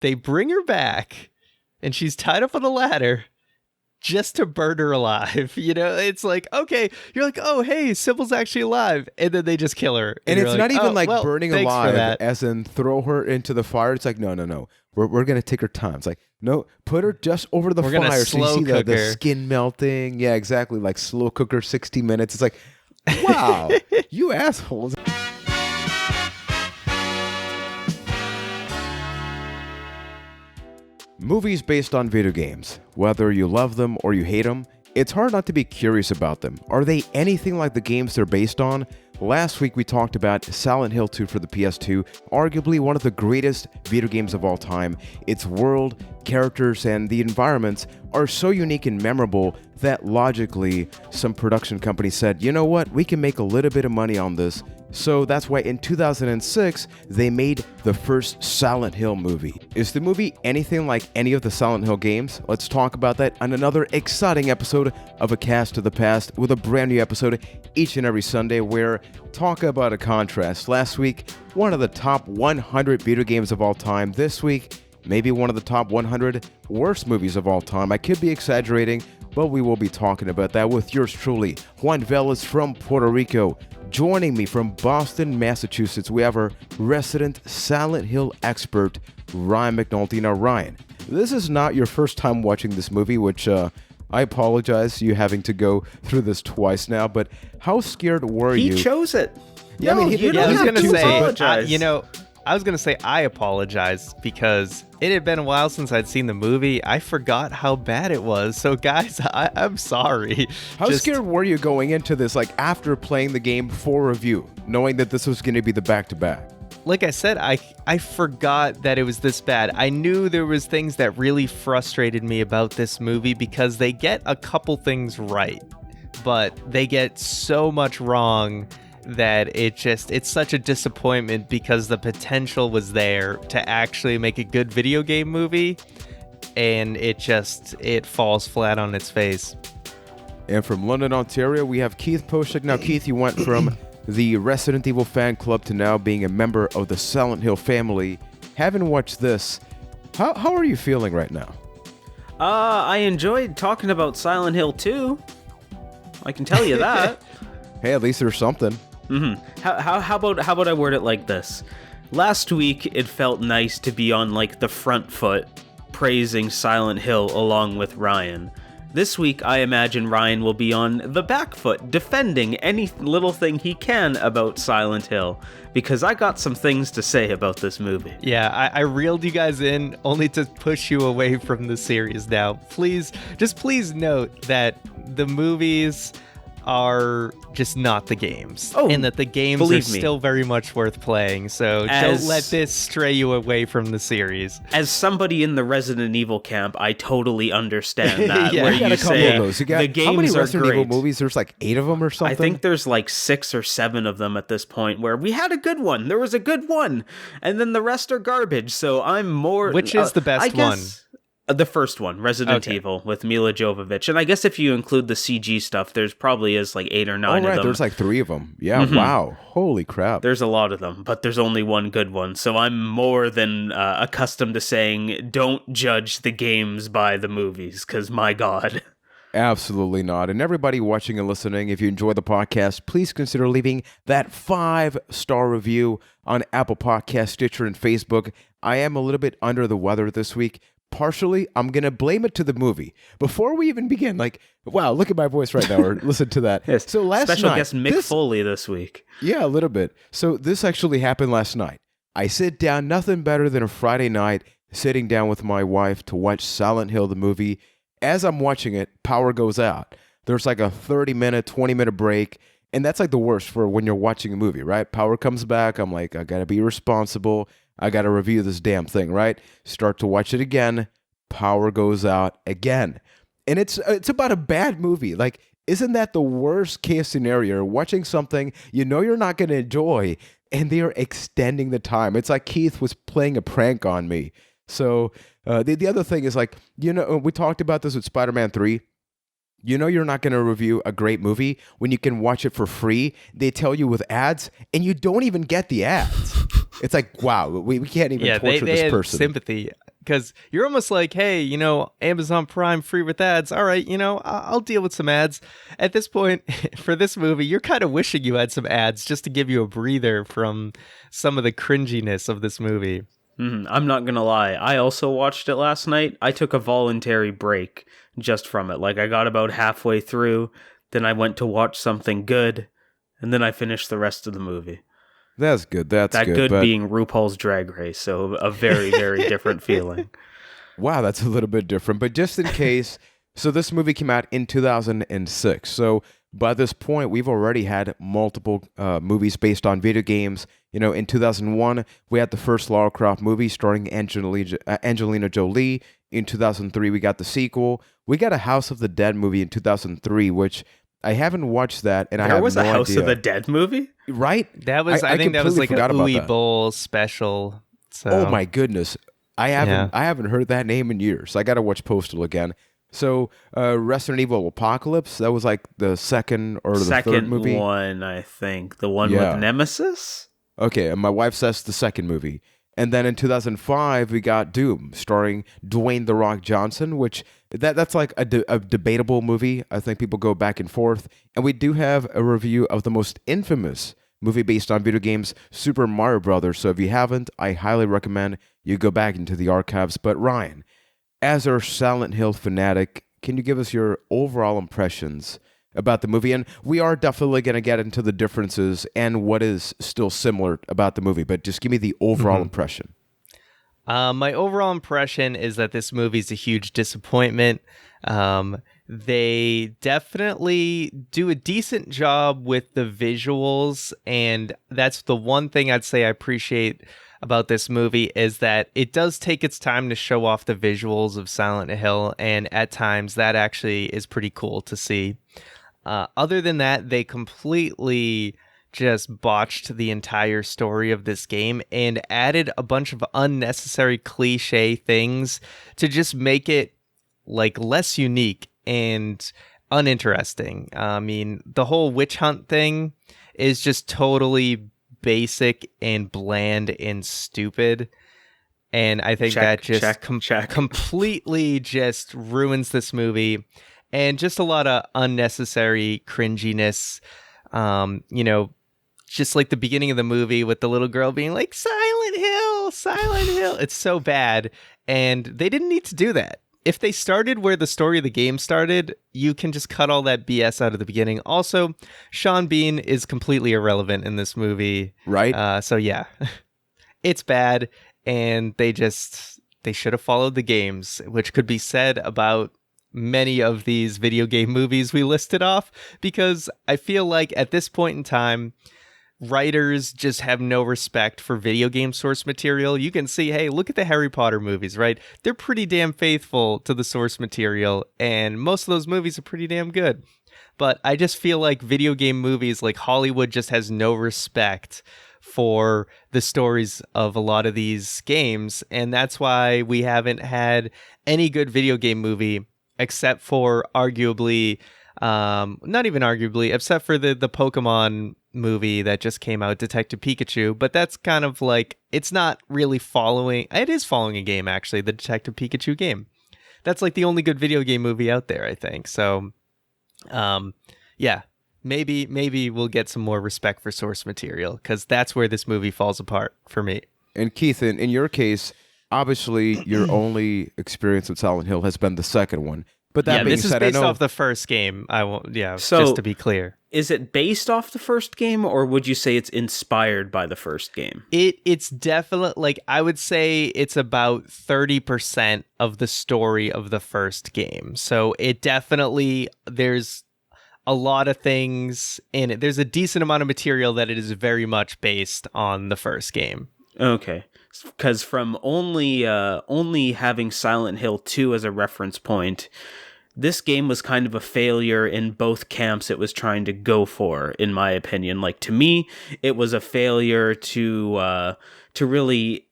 They bring her back, and she's tied up on a ladder just to burn her alive. You know, it's like, okay, you're like, oh, hey, Sybil's actually alive. And then they just kill her. And it's not even like burning thanks for alive, that. as in throw her into the fire. It's like, no. We're going to take her time. It's like, no, put her just over the fire so you see the skin melting. Yeah, exactly. Like slow cooker, 60 minutes. It's like, wow, you assholes. Movies based on video games, whether you love them or you hate them, it's hard not to be curious about them. Are they anything like the games they're based on? Last week we talked about Silent Hill 2 for the PS2, arguably one of the greatest video games of all time. Its world, characters, and the environments are so unique and memorable that logically some production company said, you know what, we can make a little bit of money on this. So that's why in 2006, they made the first Silent Hill movie. Is the movie anything like any of the Silent Hill games? Let's talk about that on another exciting episode of A Cast to the Past with a brand new episode each and every Sunday where talk about a contrast. Last week, one of the top 100 video games of all time. This week, maybe one of the top 100 worst movies of all time. I could be exaggerating, but we will be talking about that with yours truly, Juan Velas from Puerto Rico. Joining me from Boston, Massachusetts, we have our resident Silent Hill expert, Ryan McNulty. Now, Ryan, this is not your first time watching this movie, which I apologize you having to go through this twice now, but how scared were you? He chose it. Yeah, no, I mean, you don't have to apologize. I was going to say I apologize because it had been a while since I'd seen the movie. I forgot how bad it was. So, guys, I'm sorry. How scared were you going into this, like after playing the game for review, knowing that this was going to be the back-to-back? Like I said, I forgot that it was this bad. I knew there was things that really frustrated me about this movie because they get a couple things right, but they get so much wrong that it's such a disappointment because the potential was there to actually make a good video game movie, and it falls flat on its face. And from London, Ontario, we have Keith Poshik. Now, Keith, you went from the Resident Evil fan club to now being a member of the Silent Hill family. Having watched this, how are you feeling right now? I enjoyed talking about Silent Hill 2. I can tell you that. Hey, at least there's something. Mm-hmm. How about I word it like this? Last week, it felt nice to be on like the front foot, praising Silent Hill along with Ryan. This week, I imagine Ryan will be on the back foot, defending any little thing he can about Silent Hill, because I got some things to say about this movie. Yeah, I reeled you guys in only to push you away from the series now. Please note that the movies are just not the games, and that the games are still very much worth playing, so don't let this stray you away from the series. As somebody in the Resident Evil camp, I totally understand that. Yeah. Where you say the games how many are Resident great. Evil movies? There's like 8 of them or something? I think there's like 6 or 7 of them at this point where we had a good one. There was a good one, and then the rest are garbage, so I'm more... Which is the best one? The first one, Resident Evil, with Mila Jovovich. And I guess if you include the CG stuff, there's probably is like 8 or 9 of them. There's like 3 of them. Yeah, Wow. Holy crap. There's a lot of them, but there's only one good one. So I'm more than accustomed to saying, don't judge the games by the movies, because my God. Absolutely not. And everybody watching and listening, if you enjoy the podcast, please consider leaving that 5-star review on Apple Podcasts, Stitcher, and Facebook. I am a little bit under the weather this week. Partially, I'm going to blame it to the movie. Before we even begin, like, wow, look at my voice right now, or listen to that. Yes. So last Special night... guest Mick Foley this week. Yeah, a little bit. So this actually happened last night. I sit down, nothing better than a Friday night, sitting down with my wife to watch Silent Hill, the movie. As I'm watching it, power goes out. There's like a 30-minute, 20-minute break, and that's like the worst for when you're watching a movie, right? Power comes back, I'm like, I gotta be responsible. I gotta review this damn thing, right? Start to watch it again. Power goes out again. And it's about a bad movie. Like, isn't that the worst case scenario? You're watching something you know you're not going to enjoy, and they are extending the time. It's like Keith was playing a prank on me. So the other thing is, like, you know, we talked about this with Spider-Man 3. You know you're not going to review a great movie when you can watch it for free. They tell you with ads, and you don't even get the ads. It's like, wow, we can't even Yeah, torture they this have person. sympathy because you're almost like, hey, Amazon Prime free with ads. All right, I'll deal with some ads. At this point, for this movie, you're kind of wishing you had some ads just to give you a breather from some of the cringiness of this movie. I'm not gonna lie. I also watched it last night. I took a voluntary break just from it. Like, I got about halfway through, then I went to watch something good, and then I finished the rest of the movie. That's good. That's That good. good But being RuPaul's Drag Race, so a very, very different feeling. wow, that's a little bit different. But just in case, so this movie came out in 2006. So by this point, we've already had multiple movies based on video games. In 2001, we had the first Lara Croft movie starring Angelina Jolie. In 2003, we got the sequel. We got a House of the Dead movie in 2003, which I haven't watched that, and I have There was no a House idea. of the Dead movie? Right? That was, I think that was like a completely forgot about Ooey that. Bowl special. So. Oh my goodness. I haven't heard that name in years. I got to watch Postal again. So, Resident Evil Apocalypse, that was like the second or the third movie. Second one, I think. The one Yeah. with Nemesis? Okay, and my wife says the second movie. And then in 2005, we got Doom, starring Dwayne The Rock Johnson, which that's like a debatable movie. I think people go back and forth. And we do have a review of the most infamous movie based on video games, Super Mario Brothers. So if you haven't, I highly recommend you go back into the archives. But Ryan, as our Silent Hill fanatic, can you give us your overall impressions about the movie? And we are definitely going to get into the differences and what is still similar about the movie, but just give me the overall impression. My overall impression is that this movie is a huge disappointment. They definitely do a decent job with the visuals, and that's the one thing I'd say I appreciate about this movie is that it does take its time to show off the visuals of Silent Hill, and at times that actually is pretty cool to see. Other than that, they completely just botched the entire story of this game and added a bunch of unnecessary cliche things to just make it like less unique and uninteresting. I mean, the whole witch hunt thing is just totally basic and bland and stupid. And I think that just completely just ruins this movie. And just a lot of unnecessary cringiness. Just like the beginning of the movie with the little girl being like, Silent Hill, Silent Hill. It's so bad. And they didn't need to do that. If they started where the story of the game started, you can just cut all that BS out of the beginning. Also, Sean Bean is completely irrelevant in this movie. Right? So yeah, it's bad. And they should have followed the games, which could be said about many of these video game movies we listed off, because I feel like at this point in time, writers just have no respect for video game source material. You can see, hey, look at the Harry Potter movies, right? They're pretty damn faithful to the source material, and most of those movies are pretty damn good. But I just feel like video game movies, like Hollywood, just has no respect for the stories of a lot of these games, and that's why we haven't had any good video game movie except for arguably, not even arguably, except for the Pokemon movie that just came out, Detective Pikachu. But that's kind of like, it's not really following, it is following a game actually, the Detective Pikachu game. That's like the only good video game movie out there, I think. So, yeah, maybe we'll get some more respect for source material, because that's where this movie falls apart for me. And Keith, in your case, obviously your only experience with Silent Hill has been the second one. But that being this is said, based I know off the first game. I won't. Yeah, So- just to be clear, Is it based off the first game, or would you say it's inspired by the first game? it's definitely, like, I would say it's about 30% of the story of the first game. So it definitely, there's a lot of things in it. There's a decent amount of material that it is very much based on the first game. Okay, because from only having Silent Hill 2 as a reference point, this game was kind of a failure in both camps it was trying to go for, in my opinion. Like, to me, it was a failure to really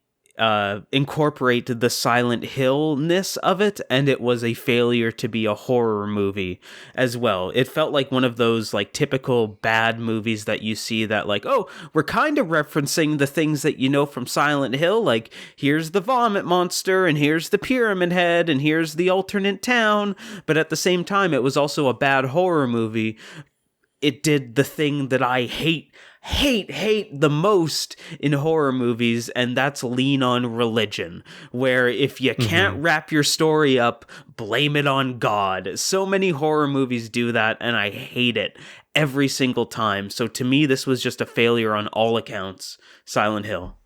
incorporate the Silent Hill-ness of it, and it was a failure to be a horror movie as well. It felt like one of those like typical bad movies that you see that like, oh, we're kind of referencing the things that you know from Silent Hill, like here's the vomit monster and here's the pyramid head and here's the alternate town, but at the same time it was also a bad horror movie. It did the thing that I hate the most in horror movies, and that's lean on religion, where if you can't wrap your story up, blame it on God. So many horror movies do that, and I hate it every single time. So to me, this was just a failure on all accounts, Silent Hill.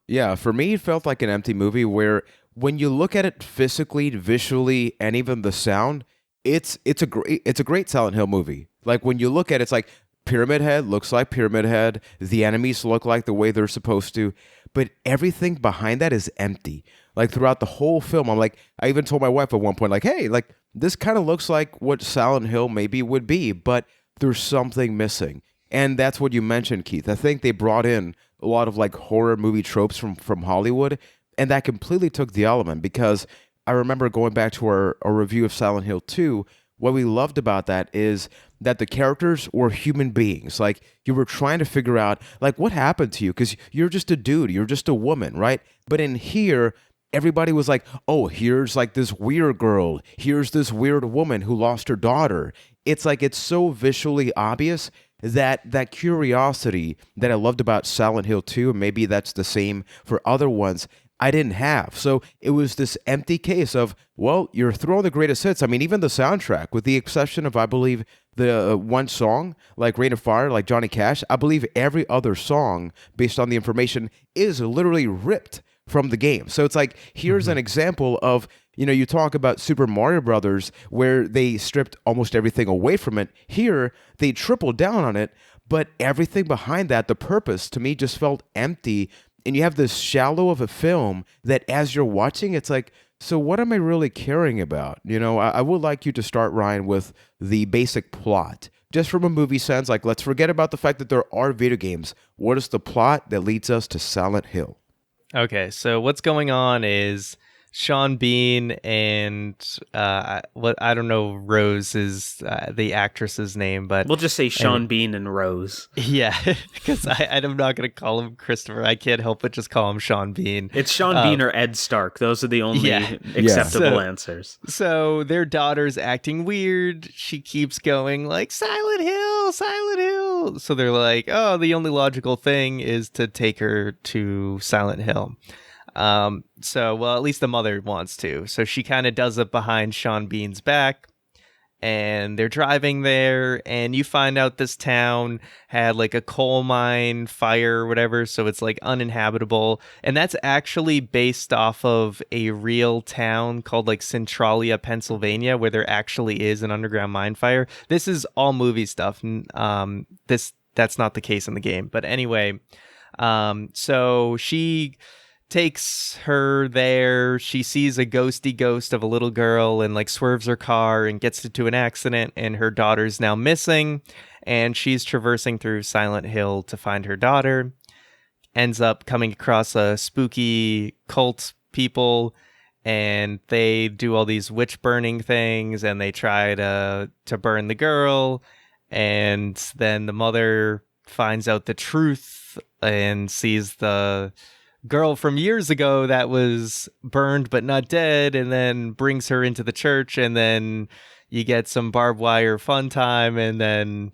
Yeah, for me, it felt like an empty movie where when you look at it physically, visually, and even the sound, it's a great Silent Hill movie. Like when you look at it, it's like Pyramid Head looks like Pyramid Head. The enemies look like the way they're supposed to. But everything behind that is empty. Like throughout the whole film, I'm like, I even told my wife at one point, like, hey, like this kind of looks like what Silent Hill maybe would be, but there's something missing. And that's what you mentioned, Keith. I think they brought in a lot of like horror movie tropes from Hollywood, and that completely took the element because I remember going back to our review of Silent Hill 2, what we loved about that is that the characters were human beings. Like you were trying to figure out like what happened to you because you're just a dude, you're just a woman, right? But in here, everybody was like, oh, here's like this weird girl, here's this weird woman who lost her daughter. It's like it's so visually obvious that curiosity that I loved about Silent Hill 2, and maybe that's the same for other ones, I didn't have. So it was this empty case of, well, you're throwing the greatest hits. I mean, even the soundtrack, with the exception of, I believe, the one song, like Rain of Fire, like Johnny Cash, I believe every other song, based on the information, is literally ripped from the game. So it's like, here's an example of, you know, you talk about Super Mario Brothers, where they stripped almost everything away from it. Here, they tripled down on it, but everything behind that, the purpose, to me, just felt empty. And you have this shallow of a film that as you're watching, it's like, so what am I really caring about? You know, I would like you to start, Ryan, with the basic plot. Just from a movie sense, like let's forget about the fact that there are video games. What is the plot that leads us to Silent Hill? Okay, so what's going on is Sean Bean and what I don't know Rose is the actress's name, but we'll just say Sean Bean and Rose. Yeah, because I'm not going to call him Christopher. I can't help but just call him Sean Bean. It's Sean Bean or Ed Stark. Those are the only acceptable answers. So their daughter's acting weird. She keeps going like, Silent Hill, Silent Hill. So they're like, oh, the only logical thing is to take her to Silent Hill. Well, at least the mother wants to. So she kind of does it behind Sean Bean's back. And they're driving there, and you find out this town had like a coal mine fire or whatever, so it's like uninhabitable. And that's actually based off of a real town called like Centralia, Pennsylvania, where there actually is an underground mine fire. This is all movie stuff. That's not the case in the game. But anyway, so she takes her there. She sees a ghosty ghost of a little girl and like swerves her car and gets into an accident, and her daughter's now missing, and she's traversing through Silent Hill to find her daughter. Ends up coming across a spooky cult people, and they do all these witch burning things, and they try to burn the girl, and then the mother finds out the truth and sees the girl from years ago that was burned but not dead, and then brings her into the church, and then you get some barbed wire fun time, and then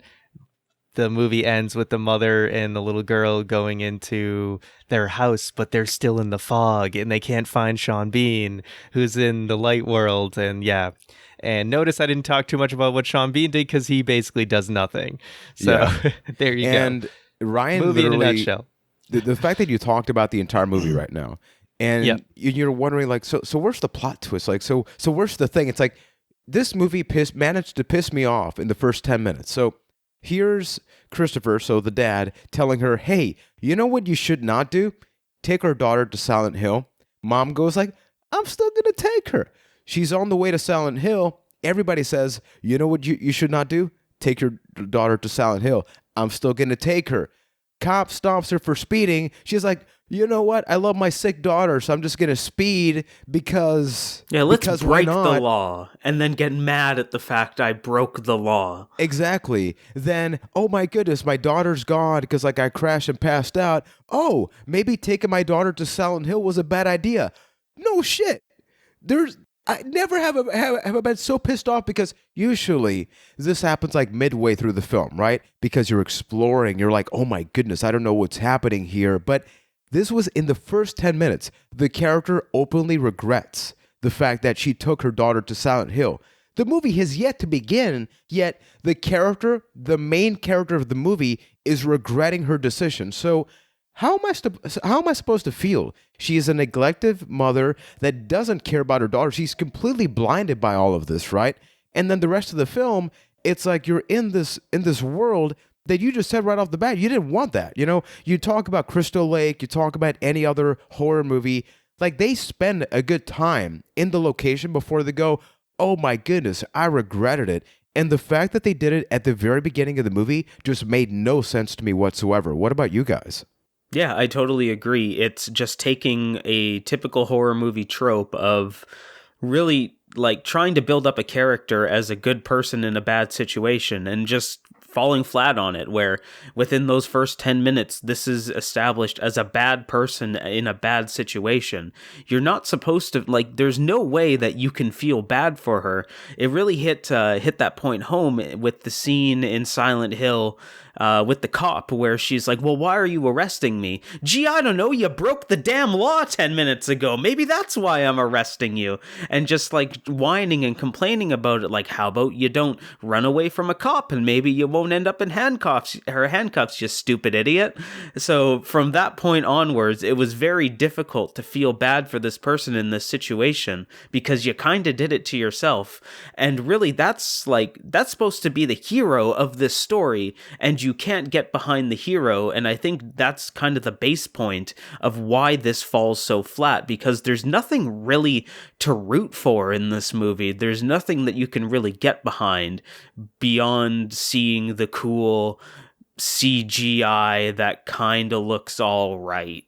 the movie ends with the mother and the little girl going into their house, but they're still in the fog and they can't find Sean Bean, who's in the light world. And yeah, and notice I didn't talk too much about what Sean Bean did because he basically does nothing. So there you go. And Ryan, movie in a literally, nutshell. The fact that you talked about the entire movie right now, and you're wondering like, so where's the plot twist? Like, so where's the thing? It's like this movie managed to piss me off in the first 10 minutes. So here's Christopher, so the dad, telling her, hey, you know what you should not do? Take our daughter to Silent Hill. Mom goes like, I'm still gonna take her. She's on the way to Silent Hill. Everybody says, you know what you should not do? Take your daughter to Silent Hill. I'm still gonna take her. Cop stops her for speeding. She's like, you know what? I love my sick daughter, so I'm just gonna speed because let's because break why the not? law and then get mad at the fact I broke the law. Exactly. Then, oh my goodness, my daughter's gone because like I crashed and passed out. Oh, maybe taking my daughter to Silent Hill was a bad idea. No shit. I never have I been so pissed off because usually this happens like midway through the film, right? Because you're exploring, you're like, oh my goodness, I don't know what's happening here. But this was in the first 10 minutes. The character openly regrets the fact that she took her daughter to Silent Hill. The movie has yet to begin, yet the main character of the movie, is regretting her decision. So how am I supposed to feel? She is a neglected mother that doesn't care about her daughter. She's completely blinded by all of this, right? And then the rest of the film, it's like you're in this world that you just said right off the bat, you didn't want that. You know, you talk about Crystal Lake, you talk about any other horror movie, like they spend a good time in the location before they go, oh my goodness, I regretted it. And the fact that they did it at the very beginning of the movie just made no sense to me whatsoever. What about you guys? Yeah, I totally agree. It's just taking a typical horror movie trope of really like trying to build up a character as a good person in a bad situation and just falling flat on it, where within those first 10 minutes, this is established as a bad person in a bad situation. You're not supposed to, like, there's no way that you can feel bad for her. It really hit that point home with the scene in Silent Hill with the cop where she's like, well, why are you arresting me? Gee, I don't know, you broke the damn law 10 minutes ago. Maybe that's why I'm arresting you. And just like whining and complaining about it, like, how about you don't run away from a cop and maybe you won't end up in handcuffs, you stupid idiot. So from that point onwards, it was very difficult to feel bad for this person in this situation because you kind of did it to yourself. And really, that's supposed to be the hero of this story, and you can't get behind the hero. And I think that's kind of the base point of why this falls so flat, because there's nothing really to root for in this movie. There's nothing that you can really get behind beyond seeing the cool CGI that kind of looks all right.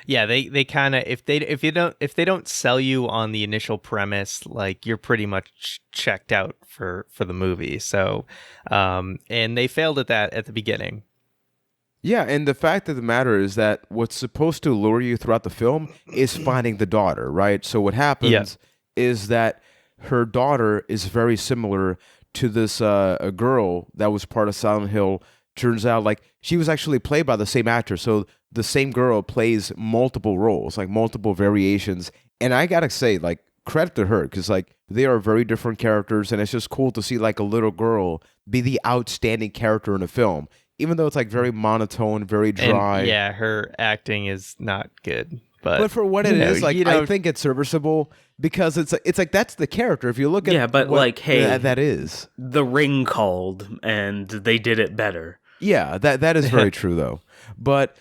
Yeah, they kind of if they don't sell you on the initial premise, like you're pretty much checked out for the movie. So, and they failed at that at the beginning. Yeah, and the fact of the matter is that what's supposed to lure you throughout the film is finding the daughter, right? So what happens is that her daughter is very similar to this a girl that was part of Silent Hill. Turns out, like, she was actually played by the same actor, so the same girl plays multiple roles, like multiple variations. And I gotta say, like, credit to her, because like they are very different characters, and it's just cool to see like a little girl be the outstanding character in a film, even though it's like very monotone, very dry. And, yeah, her acting is not good, but for what it is, like, I think it's serviceable because it's like that's the character. If you look at but like, hey, that is The Ring called, and they did it better. Yeah, that is very true though. But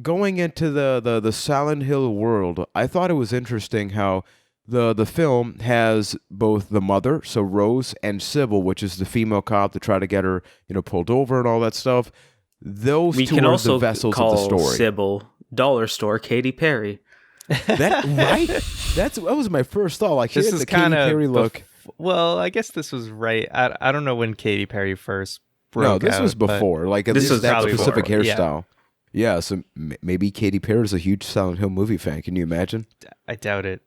going into the Silent Hill world, I thought it was interesting how the film has both the mother, so Rose, and Sybil, which is the female cop to try to get her, pulled over and all that stuff. Those two are the vessels of the story. Sybil Dollar Store Katy Perry. That right? That was my first thought. Like, this she had is the Katy Perry look. Well, I guess this was right. I don't know when Katy Perry first broke No, this out, was before. Like, this was that probably specific before, hairstyle. Yeah, so maybe Katy Perry is a huge Silent Hill movie fan. Can you imagine? I doubt it.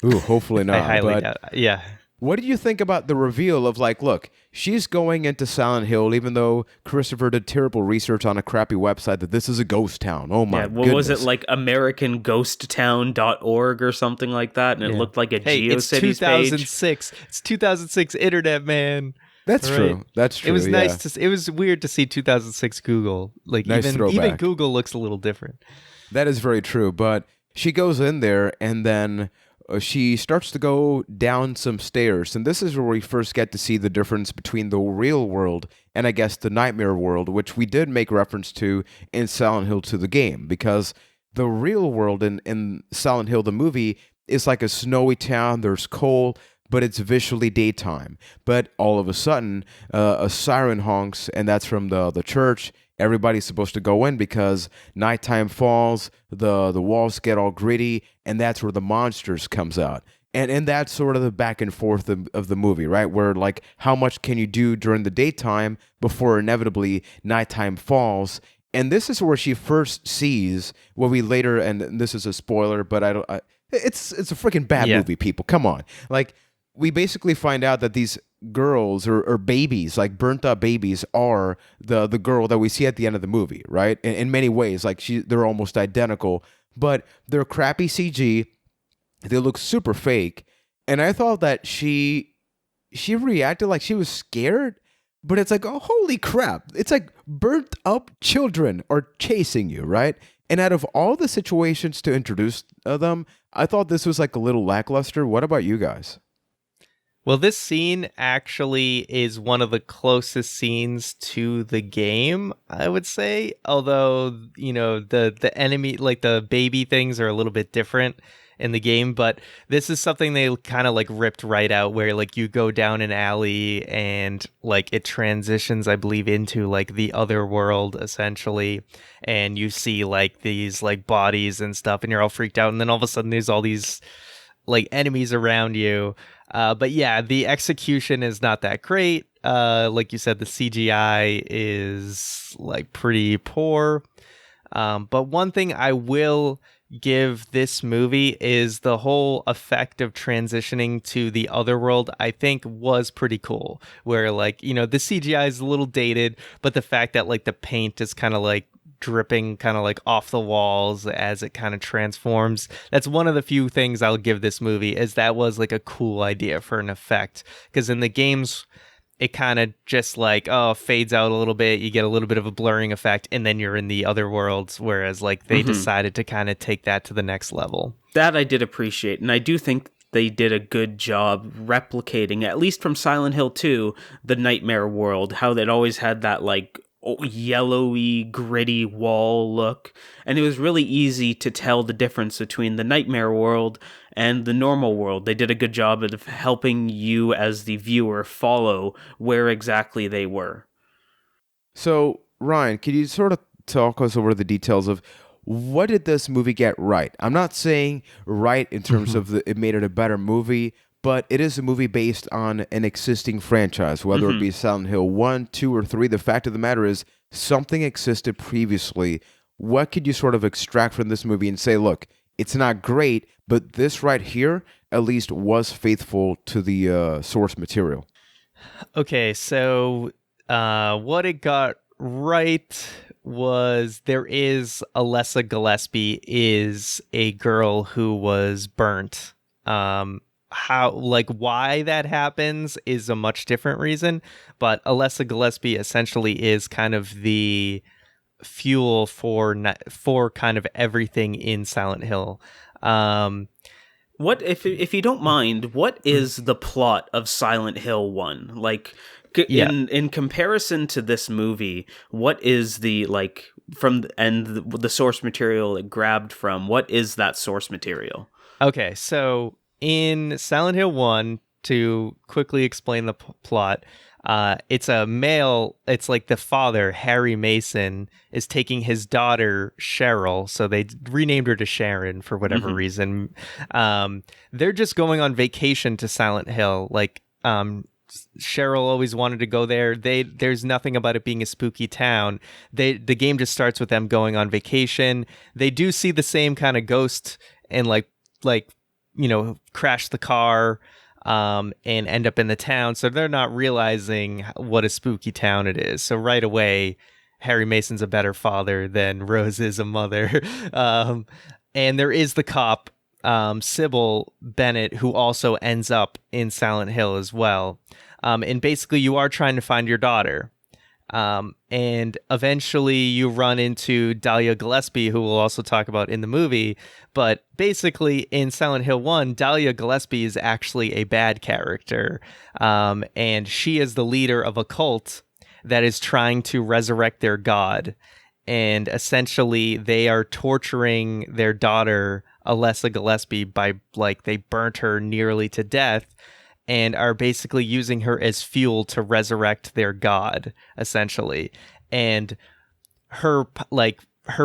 Ooh, hopefully not. I highly but doubt. Yeah. what do you think about the reveal of, like, look, she's going into Silent Hill, even though Christopher did terrible research on a crappy website that this is a ghost town. Oh my goodness. What was it, like AmericanGhostTown.org or something like that? And it looked like a it's GeoCities 2006. page. It's 2006 internet, man. That's Right. true. That's true. It was yeah. nice to. It was weird to see 2006 Google. Like, Nice even throwback. Google looks a little different. That is very true. But she goes in there and then she starts to go down some stairs. And this is where we first get to see the difference between the real world and, I guess, the nightmare world, which we did make reference to in Silent Hill 2 the game. Because the real world in Silent Hill the movie is like a snowy town. There's cold, but it's visually daytime. But all of a sudden, a siren honks, and that's from the church. everybody's supposed to go in because nighttime falls, the walls get all gritty, and that's where the monsters comes out. And that's sort of the back and forth of the movie, right? Where like how much can you do during the daytime before inevitably nighttime falls? And this is where she first sees what we later, and this is a spoiler, but it's a freaking bad movie, people. Come on. Like, we basically find out that these girls or babies, like burnt up babies, are the girl that we see at the end of the movie, right? In many ways, like they're almost identical, but they're crappy CG. They look super fake. And I thought that she reacted like she was scared, but it's like, oh, holy crap. It's like burnt up children are chasing you, right? And out of all the situations to introduce them, I thought this was like a little lackluster. What about you guys? Well, this scene actually is one of the closest scenes to the game, I would say. Although, you know, the enemy, like the baby things are a little bit different in the game, but this is something they kind of like ripped right out, where like you go down an alley and like it transitions, I believe, into like the other world essentially, and you see like these like bodies and stuff, and you're all freaked out, and then all of a sudden there's all these like enemies around you. But yeah, the execution is not that great. Like you said, the CGI is like pretty poor. But one thing I will give this movie is the whole effect of transitioning to the other world, I think was pretty cool. Where like, you know, the CGI is a little dated, but the fact that like the paint is kind of like dripping kind of like off the walls as it kind of transforms, that's one of the few things I'll give this movie, is that was like a cool idea for an effect. Because in the games, it kind of just like, fades out a little bit, you get a little bit of a blurring effect, and then you're in the other worlds, whereas like they decided to kind of take that to the next level. That I did appreciate, and I do think they did a good job replicating, at least from Silent Hill 2, the nightmare world, how it always had that like yellowy, gritty wall look, and it was really easy to tell the difference between the nightmare world and the normal world. They did a good job of helping you as the viewer follow where exactly they were. So, Ryan, could you sort of talk us over the details of what did this movie get right? I'm not saying right in terms of it made it a better movie, but it is a movie based on an existing franchise, whether it be Silent Hill 1, 2, or 3. The fact of the matter is something existed previously. What could you sort of extract from this movie and say, look, it's not great, but this right here at least was faithful to the source material? Okay, so what it got right was there is Alessa Gillespie is a girl who was burnt. How, like, why that happens is a much different reason, but Alessa Gillespie essentially is kind of the fuel for kind of everything in Silent Hill. What if you don't mind, what is the plot of Silent Hill 1? Like in comparison to this movie, what is the like from the source material it grabbed from? What is that source material? Okay, so in Silent Hill 1, to quickly explain the plot, it's a male, it's like the father, Harry Mason, is taking his daughter, Cheryl, so they renamed her to Sharon for whatever reason. They're just going on vacation to Silent Hill. Like, Cheryl always wanted to go there. There's nothing about it being a spooky town. The game just starts with them going on vacation. They do see the same kind of ghost and like you know, crash the car and end up in the town. So they're not realizing what a spooky town it is. So right away, Harry Mason's a better father than Rose is a mother. And there is the cop, Sybil Bennett, who also ends up in Silent Hill as well. And basically, you are trying to find your daughter. And eventually you run into Dahlia Gillespie, who we'll also talk about in the movie. But basically in Silent Hill 1, Dahlia Gillespie is actually a bad character. And she is the leader of a cult that is trying to resurrect their god. And essentially they are torturing their daughter, Alessa Gillespie, by like they burnt her nearly to death, and are basically using her as fuel to resurrect their god, essentially. And her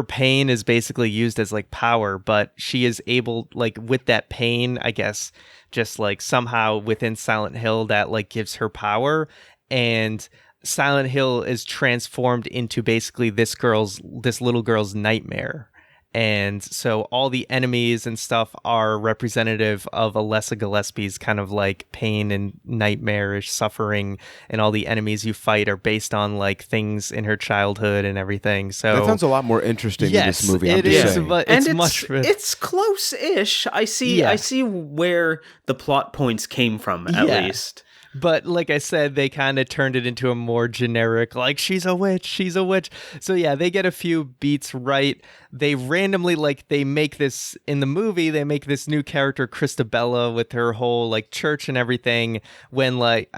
pain is basically used as like power, but she is able, like, with that pain, I guess, just like somehow within Silent Hill that like gives her power, and Silent Hill is transformed into basically this little girl's nightmare. And so all the enemies and stuff are representative of Alessa Gillespie's kind of like pain and nightmarish suffering, and all the enemies you fight are based on like things in her childhood and everything. So That sounds a lot more interesting than this movie. It is, but it's close-ish. I see where the plot points came from, at least. But like I said, they kind of turned it into a more generic, like, she's a witch. So yeah, they get a few beats right. They randomly, like, they make this, in the movie, they make this new character, Christabella, with her whole, like, church and everything, when, like,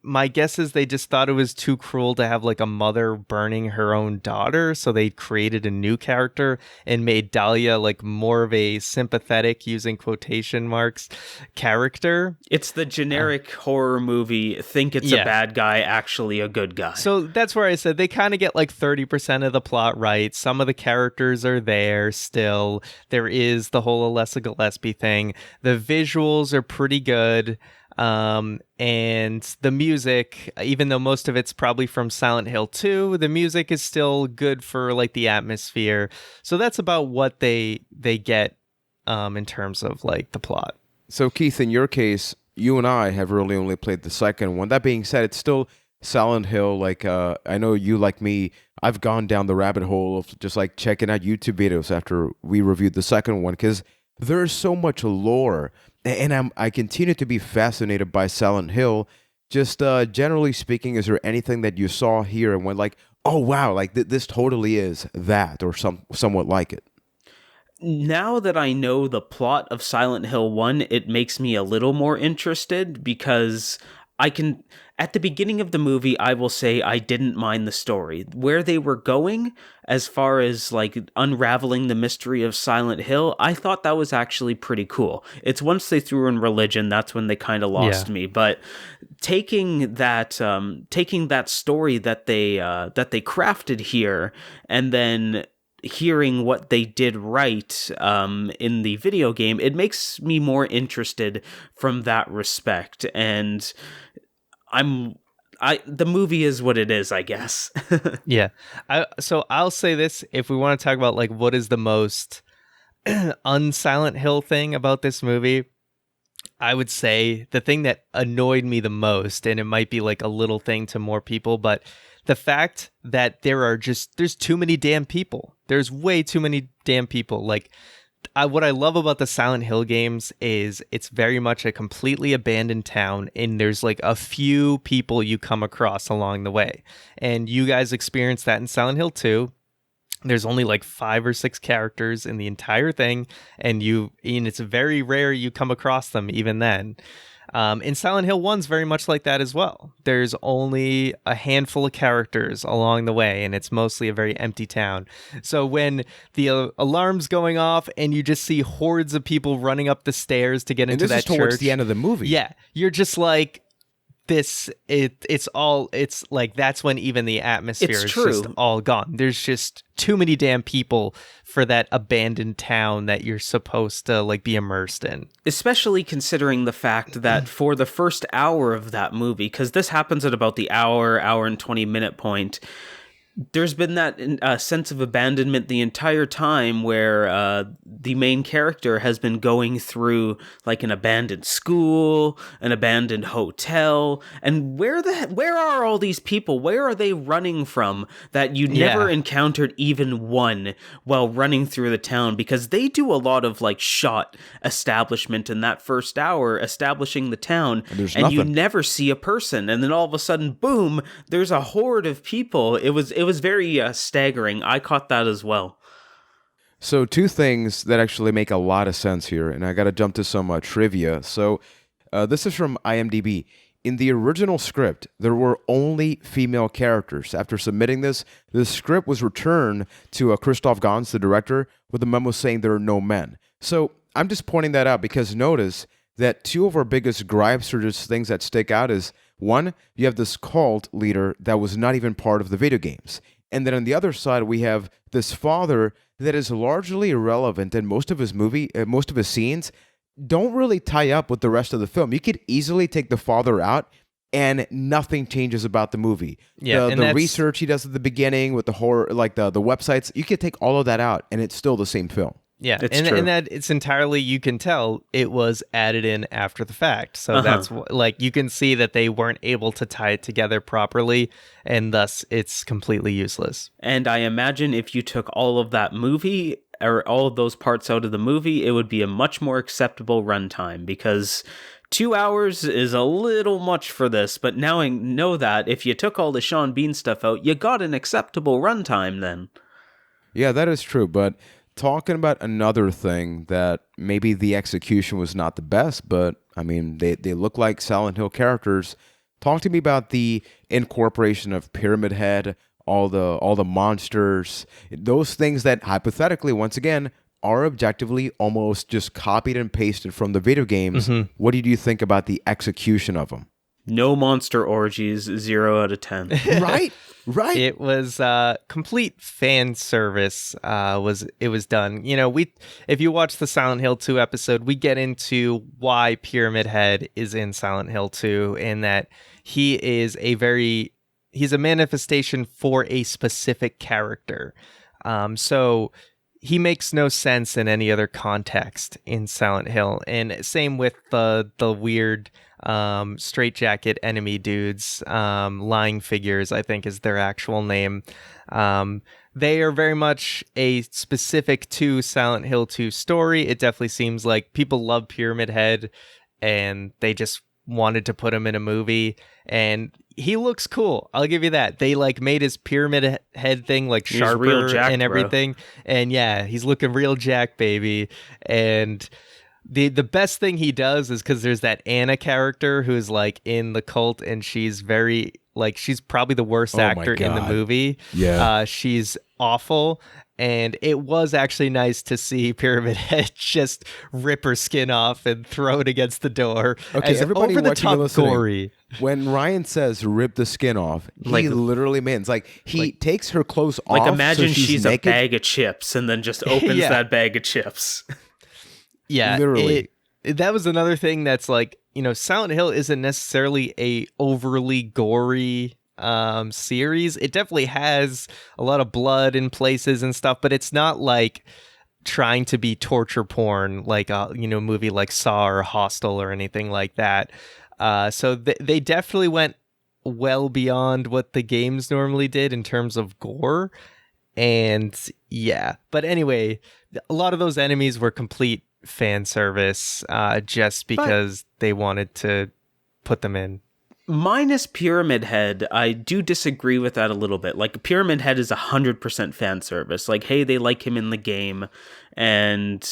my guess is they just thought it was too cruel to have, like, a mother burning her own daughter, so they created a new character and made Dahlia, like, more of a sympathetic, using quotation marks, character. It's the generic horror movie, think it's a bad guy, actually a good guy. So that's where I said they kind of get like 30% of the plot right. Some of the characters are there still. There is the whole Alessa Gillespie thing. The visuals are pretty good. And the music, even though most of it's probably from Silent Hill 2, the music is still good for like the atmosphere. So that's about what they get in terms of like the plot. So Keith, in your case, you and I have really only played the second one. That being said, it's still Silent Hill. Like, I know you, like me, I've gone down the rabbit hole of just like checking out YouTube videos after we reviewed the second one, because there's so much lore, and I continue to be fascinated by Silent Hill. Just generally speaking, is there anything that you saw here and went like, oh wow, like this totally is that, or somewhat like it? Now that I know the plot of Silent Hill 1, it makes me a little more interested, because at the beginning of the movie, I will say I didn't mind the story. Where they were going, as far as like unraveling the mystery of Silent Hill, I thought that was actually pretty cool. It's once they threw in religion, that's when they kind of lost me. But taking that story that they crafted here, and then hearing what they did right in the video game, it makes me more interested from that respect. And the movie is what it is, I guess. Yeah. So I'll say this, if we want to talk about like what is the most un-Silent Hill thing about this movie, I would say the thing that annoyed me the most, and it might be like a little thing to more people, but the fact that there's too many damn people. There's way too many damn people. Like, what I love about the Silent Hill games is it's very much a completely abandoned town, and there's like a few people you come across along the way. And you guys experienced that in Silent Hill 2. There's only like 5 or 6 characters in the entire thing, and it's very rare you come across them even then. In Silent Hill 1's very much like that as well. There's only a handful of characters along the way, and it's mostly a very empty town. So when the alarm's going off and you just see hordes of people running up the stairs to get into that church. And this is towards the end of the movie. Yeah, you're just like, it's like that's when even the atmosphere is just all gone. There's just too many damn people for that abandoned town that you're supposed to like be immersed in. Especially considering the fact that for the first hour of that movie, because this happens at about the hour and 20-minute point, there's been that sense of abandonment the entire time, where the main character has been going through like an abandoned school, an abandoned hotel, and where are all these people? Where are they running from that you never encountered even one while running through the town? Because they do a lot of like shot establishment in that first hour, establishing the town, and you never see a person, and then all of a sudden, boom, there's a horde of people. It was very staggering. I caught that as well. So 2 things that actually make a lot of sense here, and I got to jump to some trivia. So this is from IMDb. In the original script, there were only female characters. After submitting this, the script was returned to Christoph Gans, the director, with a memo saying there are no men. So I'm just pointing that out because notice that 2 of our biggest gripes, or just things that stick out, is 1, you have this cult leader that was not even part of the video games. And then on the other side, we have this father that is largely irrelevant, and most of his scenes don't really tie up with the rest of the film. You could easily take the father out, and nothing changes about the movie. Yeah, the research he does at the beginning with the horror, like the websites, you could take all of that out, and it's still the same film. Yeah, true. And that it's entirely, you can tell it was added in after the fact. So that's like, you can see that they weren't able to tie it together properly, and thus it's completely useless. And I imagine if you took all of that movie or all of those parts out of the movie, it would be a much more acceptable runtime, because 2 hours is a little much for this. But now I know that if you took all the Sean Bean stuff out, you got an acceptable runtime then. Yeah, that is true. But talking about another thing that maybe the execution was not the best, but I mean, they look like Silent Hill characters. Talk to me about the incorporation of Pyramid Head, all the monsters, those things that hypothetically, once again, are objectively almost just copied and pasted from the video games. What did you think about the execution of them? No monster orgies, 0 out of 10. Right? It was complete fan service. It was done. You know, if you watch the Silent Hill 2 episode, we get into why Pyramid Head is in Silent Hill 2, and that he's a manifestation for a specific character. So he makes no sense in any other context in Silent Hill. And same with the weird straitjacket enemy dudes, lying figures, I think is their actual name. They are very much a specific to Silent Hill 2 story. It definitely seems like people love Pyramid Head and they just wanted to put him in a movie, and he looks cool. I'll give you that. They like made his pyramid head thing like sharper and everything. Bro. And yeah, he's looking real Jack, baby. And the best thing he does is, because there's that Anna character who's like in the cult, and she's very like, she's probably the worst actor in the movie. Yeah. She's awful. And it was actually nice to see Pyramid Head just rip her skin off and throw it against the door. Okay, everybody over the watching top and listening, gory. When Ryan says rip the skin off, like, he literally means like he takes her clothes off. Like imagine so she's naked. a bag of chips and then just opens that bag of chips. Yeah, literally. That was another thing that's like, you know, Silent Hill isn't necessarily a overly gory series. It definitely has a lot of blood in places and stuff, but it's not like trying to be torture porn like a movie like Saw or Hostel or anything like that. So they definitely went well beyond what the games normally did in terms of gore. And yeah, but anyway, a lot of those enemies were complete fan service, just because they wanted to put them in. Minus Pyramid Head, I do disagree with that a little bit. Like, Pyramid Head is 100% fan service. Like, hey, they like him in the game, and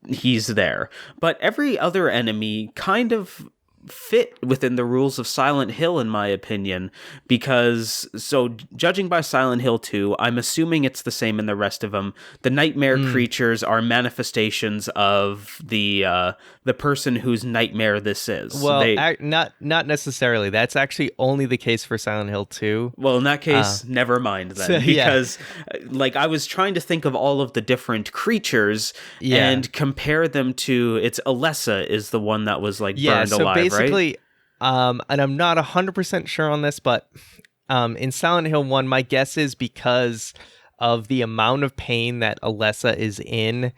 he's there. But every other enemy kind of fit within the rules of Silent Hill, in my opinion, because, so, judging by Silent Hill 2, I'm assuming it's the same in the rest of them. The nightmare creatures are manifestations of the person whose nightmare this is. Well, not necessarily. That's actually only the case for Silent Hill 2. Well, in that case, never mind then. Because, like, I was trying to think of all of the different creatures and compare them to, it's Alessa is the one that was, like, burned alive, basically, right? And I'm not 100% sure on this, but in Silent Hill 1, my guess is because of the amount of pain that Alessa is in,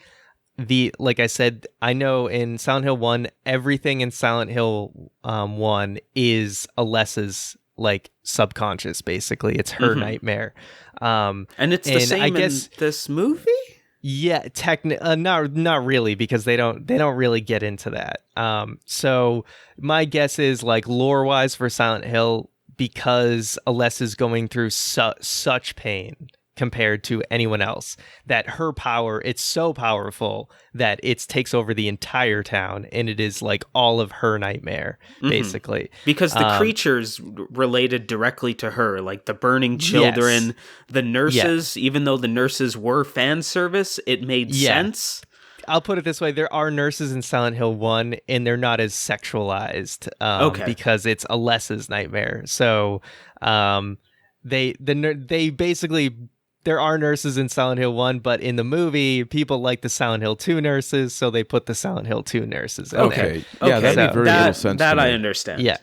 like I said, I know in Silent Hill 1, everything in Silent Hill 1 is Alessa's like subconscious, basically. It's her nightmare. And it's the same in this movie? Yeah, not really, because they don't really get into that. So my guess is, like, lore-wise for Silent Hill, because Alessa's going through such pain compared to anyone else, that her power, it's so powerful that it takes over the entire town, and it is like all of her nightmare, basically. Because the creatures related directly to her, like the burning children, the nurses, even though the nurses were fan service, it made sense. I'll put it this way. There are nurses in Silent Hill 1, and they're not as sexualized because it's Alessa's nightmare. So, they basically, there are nurses in Silent Hill 1, but in the movie, people like the Silent Hill 2 nurses, so they put the Silent Hill 2 nurses in there. Okay. Yeah, that So made very little sense That to me. I understand. Yeah.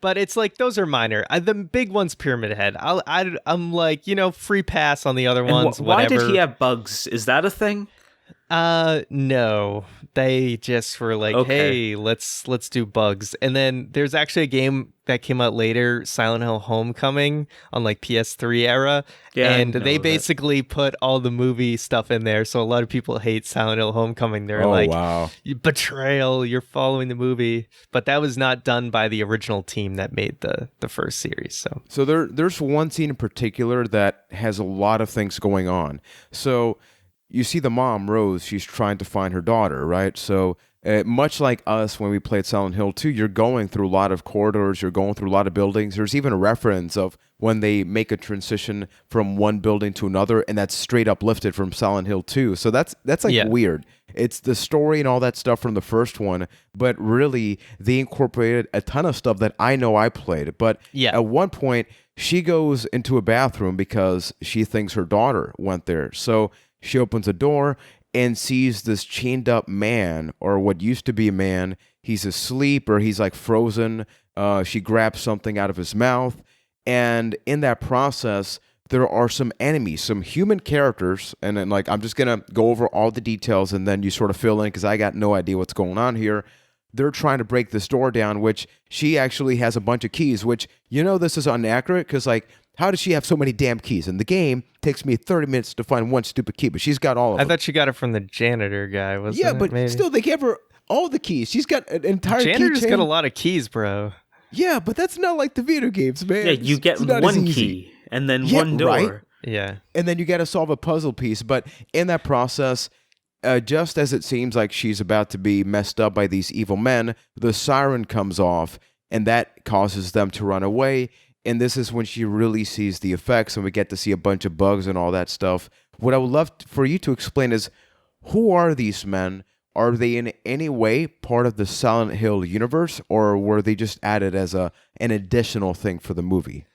But it's like, those are minor. The big one's Pyramid Head. I'm like, free pass on the other And ones, why whatever. did he have bugs? Is that a thing? No. They just were like, Okay. hey, let's do bugs. And then there's actually a game that came out later, Silent Hill Homecoming, on like PS3 era. Yeah, I and know they that. basically put all the movie stuff in there. So a lot of people hate Silent Hill Homecoming. They're Oh, like, wow. betrayal, you're following the movie. But that was not done by the original team that made the first series. So there's one scene in particular that has a lot of things going on. So you see the mom, Rose, she's trying to find her daughter, right? So much like us when we played Silent Hill 2, you're going through a lot of corridors, you're going through a lot of buildings. There's even a reference of when they make a transition from one building to another, and that's straight up lifted from Silent Hill 2. So that's like Yeah. weird. It's the story and all that stuff from the first one, but really they incorporated a ton of stuff that I know I played. But Yeah. at one point, she goes into a bathroom because she thinks her daughter went there. So she opens a door and sees this chained up man, or what used to be a man. He's asleep, or he's like frozen. She grabs something out of his mouth. And in that process, there are some enemies, some human characters. And then, like, I'm just going to go over all the details and then you sort of fill in because I got no idea what's going on here. They're trying to break this door down, which she actually has a bunch of keys, which, this is inaccurate because, like, how does she have so many damn keys? In the game, it takes me 30 minutes to find one stupid key, but she's got all of I them. thought she got it from the janitor guy, wasn't it? Yeah, but maybe? still, they gave her all the keys. She's got an entire Janitor's keychain. got a lot of keys, bro. Yeah, but that's not like the video games, man. Yeah, you get It's not as one easy. key and then Yeah, one door. right? Yeah. And then you got to solve a puzzle piece. But in that process, just as it seems like she's about to be messed up by these evil men, the siren comes off, and that causes them to run away. And this is when she really sees the effects, and we get to see a bunch of bugs and all that stuff. What I would love for you to explain is, who are these men? Are they in any way part of the Silent Hill universe, or were they just added as an additional thing for the movie?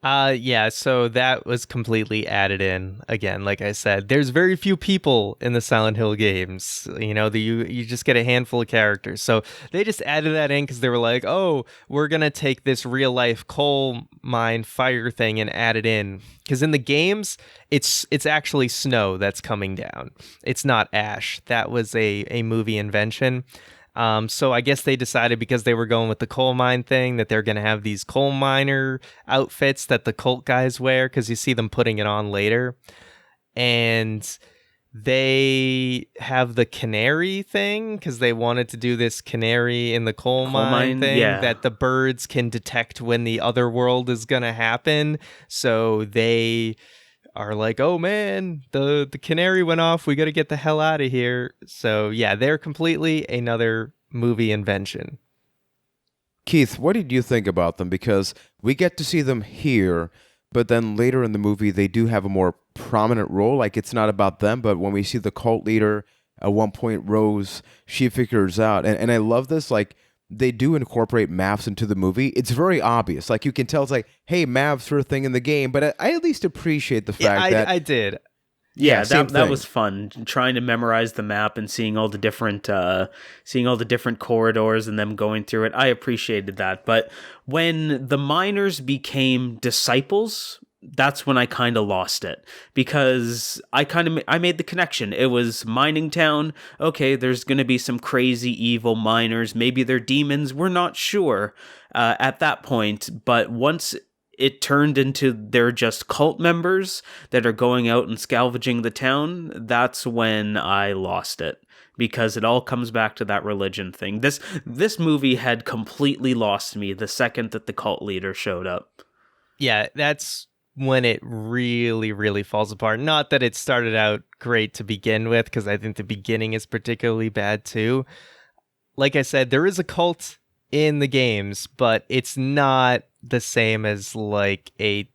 Yeah, so that was completely added in. Again, like I said, there's very few people in the Silent Hill games. You just get a handful of characters. So they just added that in because they were like, oh, we're going to take this real life coal mine fire thing and add it in. Because in the games, it's actually snow that's coming down. It's not ash. That was a movie invention. So I guess they decided, because they were going with the coal mine thing, that they're going to have these coal miner outfits that the cult guys wear, because you see them putting it on later. And they have the canary thing because they wanted to do this canary in the coal mine thing, yeah. that the birds can detect when the other world is going to happen. So they are like, oh man, the canary went off, we got to get the hell out of here. So yeah, they're completely another movie invention. Keith, what did you think about them? Because we get to see them here, but then later in the movie, they do have a more prominent role. Like, it's not about them, but when we see the cult leader, at one point, Rose, she figures out, and I love this, like, they do incorporate maps into the movie. It's very obvious. Like, you can tell it's like, hey, maps are a thing in the game, but I at least appreciate the fact that... I did. Yeah, same that thing. was fun. Trying to memorize the map and seeing all the different corridors and them going through it. I appreciated that. But when the miners became disciples, that's when I kind of lost it, because I made the connection. It was mining town. Okay, there's going to be some crazy evil miners. Maybe they're demons. We're not sure at that point. But once it turned into they're just cult members that are going out and scavenging the town, that's when I lost it, because it all comes back to that religion thing. This movie had completely lost me the second that the cult leader showed up. Yeah, that's when it really, really falls apart. Not that it started out great to begin with, because I think the beginning is particularly bad too. Like I said, there is a cult in the games, but it's not the same as like a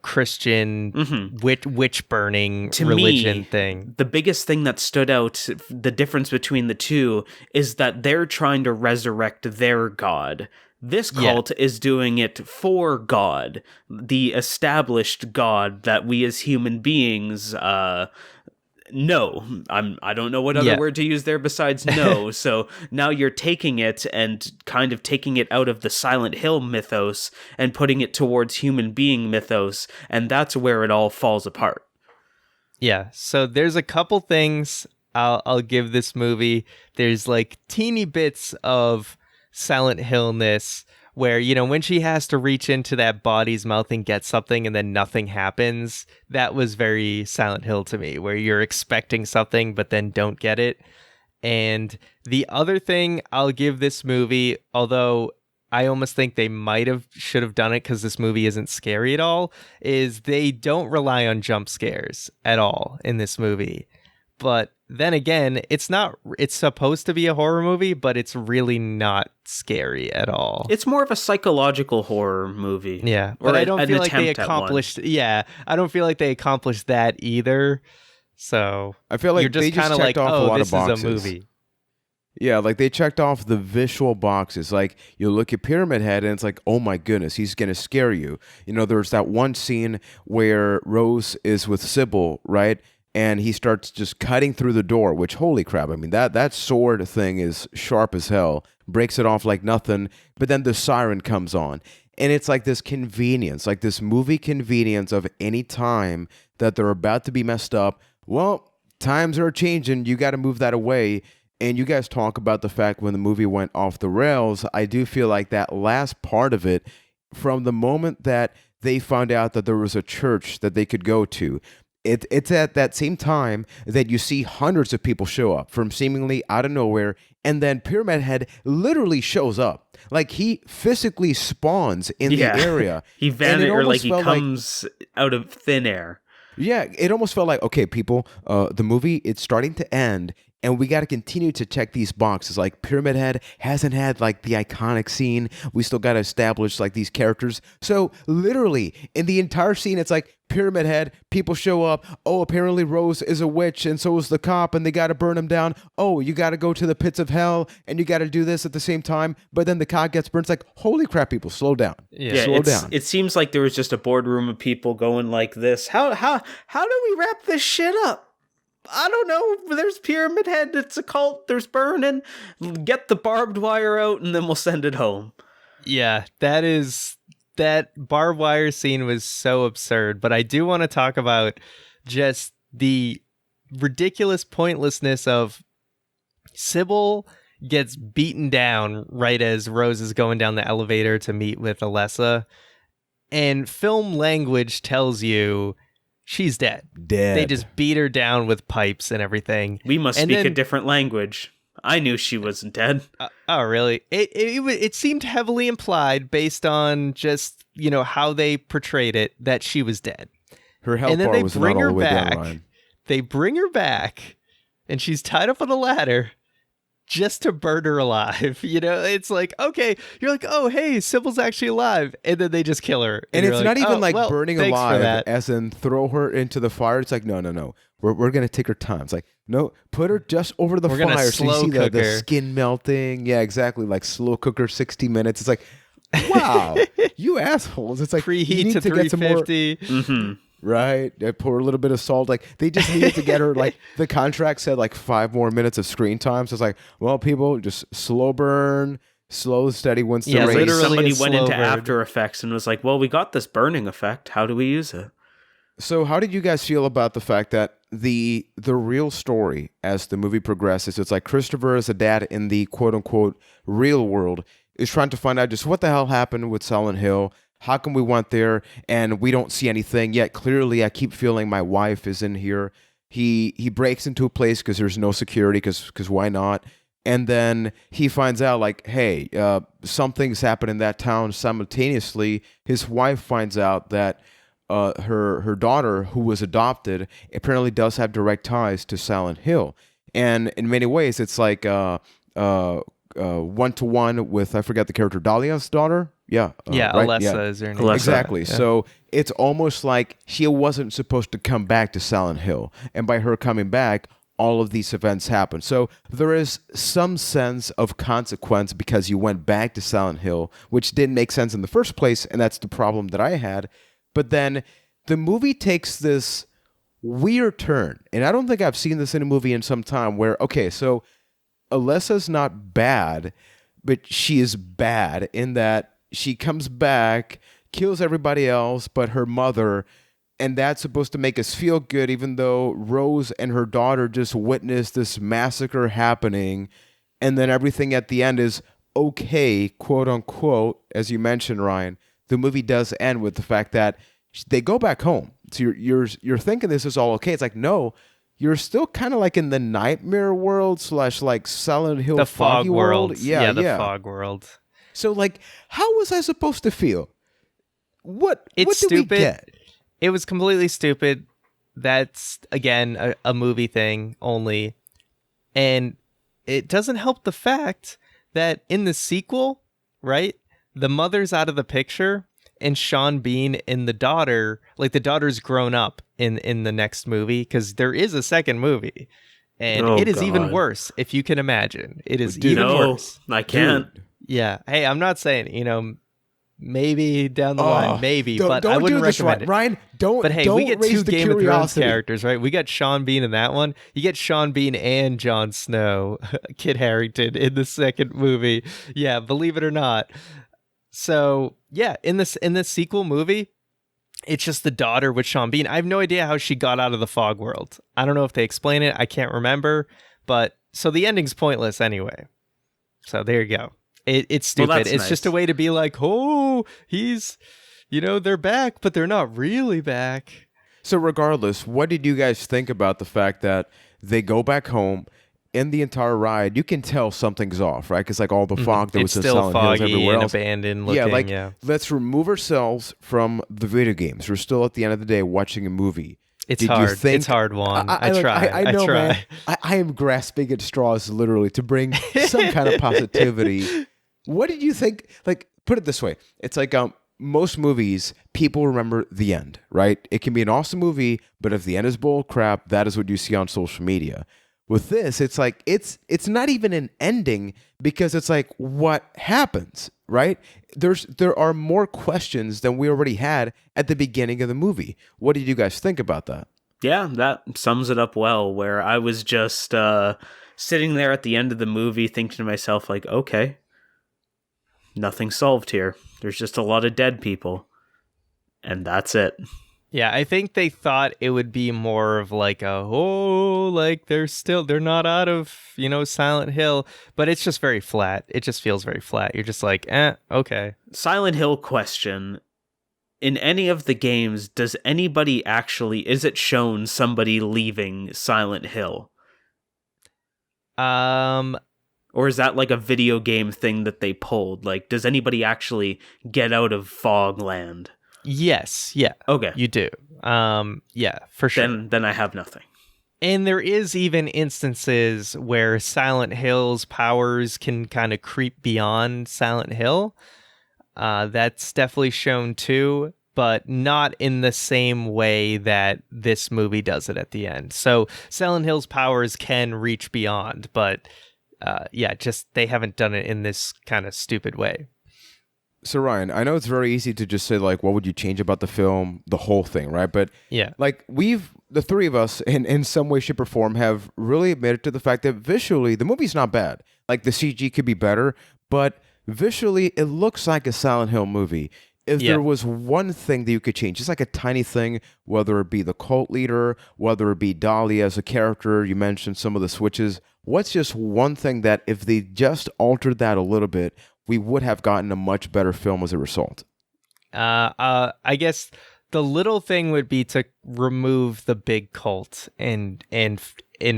Christian witch burning To religion me, thing. The biggest thing that stood out, the difference between the two, is that they're trying to resurrect their god. This cult is doing it for God, the established God that we as human beings no. I don't know what other word to use there besides no. So now you're taking it and kind of taking it out of the Silent Hill mythos and putting it towards human being mythos, and that's where it all falls apart. Yeah, so there's a couple things I'll give this movie. There's like teeny bits of Silent Hill-ness where, you know, when she has to reach into that body's mouth and get something and then nothing happens, that was very Silent Hill to me, where you're expecting something but then don't get it. And the other thing I'll give this movie, although I almost think they should have done it because this movie isn't scary at all, is they don't rely on jump scares at all in this movie. But then again, it's supposed to be a horror movie, but it's really not scary at all. It's more of a psychological horror movie. Yeah, but I don't feel like they accomplished. Yeah, I don't feel like they accomplished that either. So I feel like you're just kind of like, off a lot this of boxes. is a movie. Yeah, like they checked off the visual boxes. Like you look at Pyramid Head and it's like, oh my goodness, he's gonna scare you. You know, there's that one scene where Rose is with Sybil, right? And he starts just cutting through the door, which, holy crap, I mean, that sword thing is sharp as hell, breaks it off like nothing, but then the siren comes on. And it's like this convenience, like this movie convenience of any time that they're about to be messed up. Well, times are changing, you got to move that away. And you guys talk about the fact when the movie went off the rails, I do feel like that last part of it, from the moment that they found out that there was a church that they could go to, it's at that same time that you see hundreds of people show up from seemingly out of nowhere, and then Pyramid Head literally shows up. Like, he physically spawns in the area. He vanishes, or like he comes out of thin air. Yeah, it almost felt like, okay, people, the movie, it's starting to end, and we got to continue to check these boxes. Like, Pyramid Head hasn't had, like, the iconic scene. We still got to establish, like, these characters. So, literally, in the entire scene, it's like, Pyramid Head, people show up. Oh, apparently Rose is a witch, and so is the cop, and they got to burn him down. Oh, you got to go to the pits of hell, and you got to do this at the same time. But then the cop gets burned. It's like, holy crap, people, slow down. Yeah, slow down. It seems like there was just a boardroom of people going like this. How do we wrap this shit up? I don't know. There's Pyramid Head. It's a cult. There's burning. Get the barbed wire out, and then we'll send it home. Yeah, that barbed wire scene was so absurd. But I do want to talk about just the ridiculous pointlessness of Sybil gets beaten down right as Rose is going down the elevator to meet with Alessa. And film language tells you she's dead. They just beat her down with pipes and everything. We must speak a different language. I knew she wasn't dead. Oh, really? It seemed heavily implied based on just, you know, how they portrayed it that she was dead. Her health bar was not all the way down the line. They bring her back, and she's tied up on a ladder just to burn her alive. You know, it's like, okay, you're like, oh, hey, Sybil's actually alive. And then they just kill her. And it's like, not even like well, burning alive as in throw her into the fire. It's like, no. We're going to take her time. It's like, no, put her just over the fire so you see the skin melting. Yeah, exactly. Like slow cooker, 60 minutes. It's like, wow, you assholes. It's like, preheat to 350. Mm-hmm. Right, they pour a little bit of salt. Like, they just needed to get her. Like, the contract said like 5 more minutes of screen time. So it's like, well, people, just slow burn, slow, steady wins the race. Literally somebody went into After Effects and was like, well, we got this burning effect. How do we use it? So how did you guys feel about the fact that the real story as the movie progresses, it's like Christopher as a dad in the quote-unquote real world is trying to find out just what the hell happened with Silent Hill. How come we went there and we don't see anything yet? Clearly, I keep feeling my wife is in here. He breaks into a place because there's no security, because why not? And then he finds out, like, hey, something's happened in that town simultaneously. His wife finds out that her daughter, who was adopted, apparently does have direct ties to Silent Hill. And in many ways, it's like one-to-one with, I forget the character, Dahlia's daughter? Yeah. Right? Alessa is her name. Alessa. Exactly. Yeah. So it's almost like she wasn't supposed to come back to Silent Hill. And by her coming back, all of these events happen. So there is some sense of consequence because you went back to Silent Hill, which didn't make sense in the first place, and that's the problem that I had. But then the movie takes this weird turn, and I don't think I've seen this in a movie in some time, where, okay, so Alessa's not bad, but she is bad in that she comes back, kills everybody else but her mother, and that's supposed to make us feel good, even though Rose and her daughter just witnessed this massacre happening, and then everything at the end is okay, quote unquote, as you mentioned, Ryan. The movie does end with the fact that they go back home. So you're thinking this is all okay. It's like, no, you're still kind of like in the nightmare world / like Silent Hill, The fog foggy world. Yeah, the fog world. So like, how was I supposed to feel? What It's did we stupid. get? It was completely stupid. That's, again, a movie thing only. And it doesn't help the fact that in the sequel, right, the mother's out of the picture, and Sean Bean and the daughter, like the daughter's grown up in the next movie, because there is a second movie. And it is even worse, if you can imagine. It is even worse. I can't. Dude. Yeah. Hey, I'm not saying, maybe down the line, maybe, but I don't wouldn't do this, recommend it. Ryan, don't. But hey, don't we get raise two the Game of Thrones curiosity. characters, right? We got Sean Bean in that one. You get Sean Bean and Jon Snow, Kit Harington in the second movie. Yeah, believe it or not. So yeah, in this sequel movie, it's just the daughter with Sean Bean. I have no idea how she got out of the fog world. I don't know if they explain it. I can't remember. But so the ending's pointless anyway. So there you go. It's stupid. Well, it's just a way to be like, oh, he's, they're back, but they're not really back. So regardless, what did you guys think about the fact that they go back home? In the entire ride, you can tell something's off, right? Because like all the fog that was in Silent Hills everywhere and else. abandoned looking. Let's remove ourselves from the video games. We're still at the end of the day watching a movie. It's hard. It's hard, Juan. I try. I know, try. man. I am grasping at straws literally to bring some kind of positivity. What did you think? Like, put it this way. It's like most movies, people remember the end, right? It can be an awesome movie, but if the end is bull crap, that is what you see on social media. With this, it's like it's not even an ending, because it's like, what happens, right? There are more questions than we already had at the beginning of the movie. What did you guys think about that? Yeah, that sums it up well, where I was just sitting there at the end of the movie thinking to myself, like, okay, nothing solved here. There's just a lot of dead people. And that's it. Yeah, I think they thought it would be more of like they're not out of, Silent Hill, but it's just very flat. It just feels very flat. You're just like, okay. Silent Hill question. In any of the games, is it shown somebody leaving Silent Hill? Or is that like a video game thing that they pulled? Like, does anybody actually get out of Fogland? Yes, yeah. Okay. You do. Yeah, for sure. Then I have nothing. And there is even instances where Silent Hill's powers can kind of creep beyond Silent Hill. That's definitely shown too, but not in the same way that this movie does it at the end. So Silent Hill's powers can reach beyond, but just they haven't done it in this kind of stupid way. So Ryan, I know it's very easy to just say like, what would you change about the film, the whole thing, right? But yeah, like the three of us in some way, shape, or form have really admitted to the fact that visually the movie's not bad. Like the CG could be better, but visually it looks like a Silent Hill movie. If there was one thing that you could change, just like a tiny thing, whether it be the cult leader, whether it be Dahlia as a character, you mentioned some of the switches. What's just one thing that if they just altered that a little bit, we would have gotten a much better film as a result? I guess the little thing would be to remove the big cult and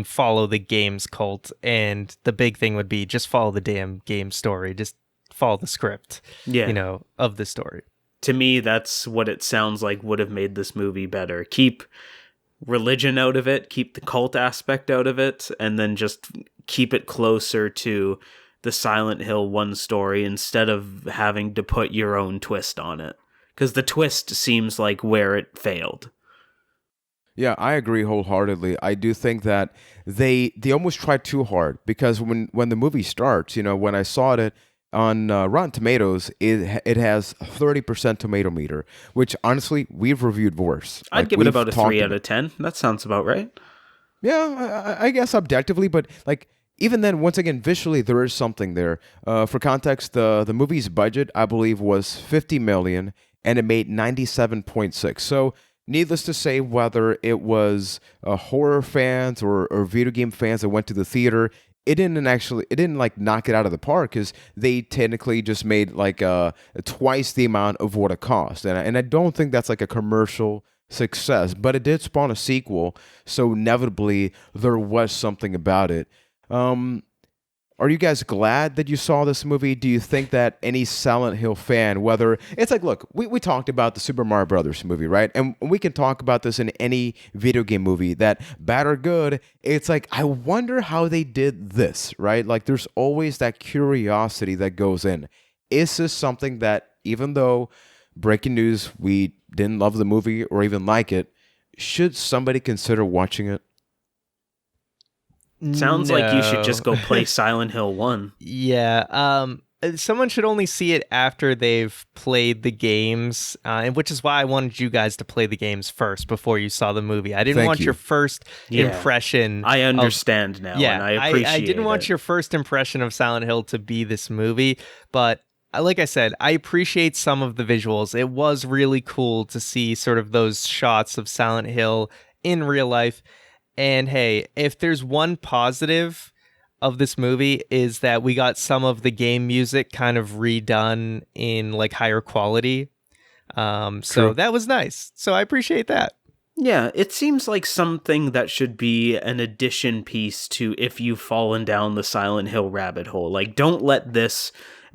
follow the game's cult, and the big thing would be just follow the damn game story, just follow the script, of the story. To me, that's what it sounds like would have made this movie better. Keep religion out of it, keep the cult aspect out of it, and then just keep it closer to the Silent Hill 1 story instead of having to put your own twist on it. Because the twist seems like where it failed. Yeah, I agree wholeheartedly. I do think that they almost tried too hard because when the movie starts, when I saw it on Rotten Tomatoes, it has 30% tomato meter, which honestly we've reviewed worse. I'd give it about a 3 out of 10. That sounds about right. Yeah, I guess objectively, but like even then, once again, visually there is something there. For context, the movie's budget I believe was 50 million, and it made 97.6. So, needless to say, whether it was horror fans or video game fans that went to the theater, it didn't like knock it out of the park because they technically just made like twice the amount of what it cost, and I don't think that's like a commercial success, but it did spawn a sequel, so inevitably there was something about it. Are you guys glad that you saw this movie? Do you think that any Silent Hill fan, whether it's like, look, we talked about the Super Mario Brothers movie, right? And we can talk about this in any video game movie, that bad or good, it's like, I wonder how they did this, right? Like there's always that curiosity that goes in. Is this something that, even though, breaking news, we didn't love the movie or even like it, should somebody consider watching it? Sounds like you should just go play Silent Hill 1. Yeah. Someone should only see it after they've played the games, and which is why I wanted you guys to play the games first before you saw the movie. I didn't want your first impression. I understand now, and I appreciate I didn't want it. your first impression of Silent Hill to be this movie, but like I said, I appreciate some of the visuals. It was really cool to see sort of those shots of Silent Hill in real life. And hey, if there's one positive of this movie is that we got some of the game music kind of redone in like higher quality. So that was nice. So I appreciate that. Yeah, it seems like something that should be an addition piece to if you've fallen down the Silent Hill rabbit hole. Like, don't let this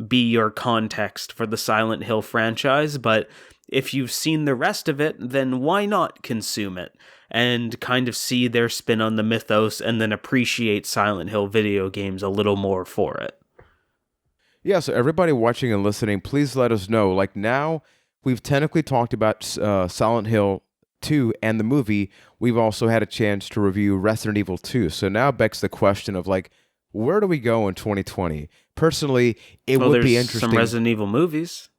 be your context for the Silent Hill franchise, but if you've seen the rest of it, then why not consume it and kind of see their spin on the mythos and then appreciate Silent Hill video games a little more for it. Yeah, so everybody watching and listening, please let us know. Like now, we've technically talked about Silent Hill 2 and the movie. We've also had a chance to review Resident Evil 2. So now begs the question of like, where do we go in 2020? Personally, it would be interesting. Some Resident Evil movies.